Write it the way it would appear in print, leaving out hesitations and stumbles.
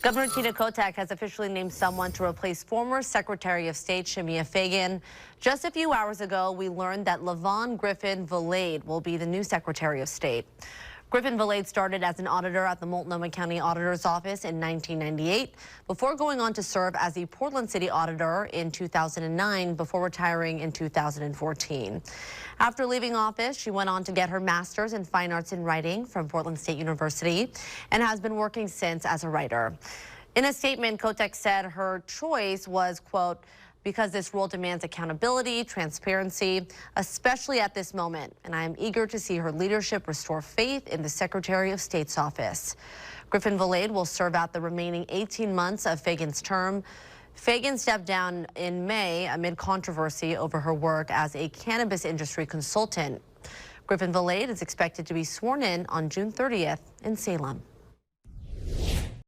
Governor Tina Kotek has officially named someone to replace former Secretary of State Shemia Fagan. Just a few hours ago, we learned that LaVonne Griffin-Valade will be the new Secretary of State. Griffin-Valade started as an auditor at the Multnomah County Auditor's Office in 1998 before going on to serve as the Portland City Auditor in 2009 before retiring in 2014. After leaving office, she went on to get her master's in fine arts in writing from Portland State University and has been working since as a writer. In a statement, Kotek said her choice was, quote, because this role demands accountability, transparency, especially at this moment, and I am eager to see her leadership restore faith in the Secretary of State's office. Griffin-Valade will serve out the remaining 18 months of Fagan's term. Fagan stepped down in May amid controversy over her work as a cannabis industry consultant. Griffin-Valade is expected to be sworn in on June 30th in Salem.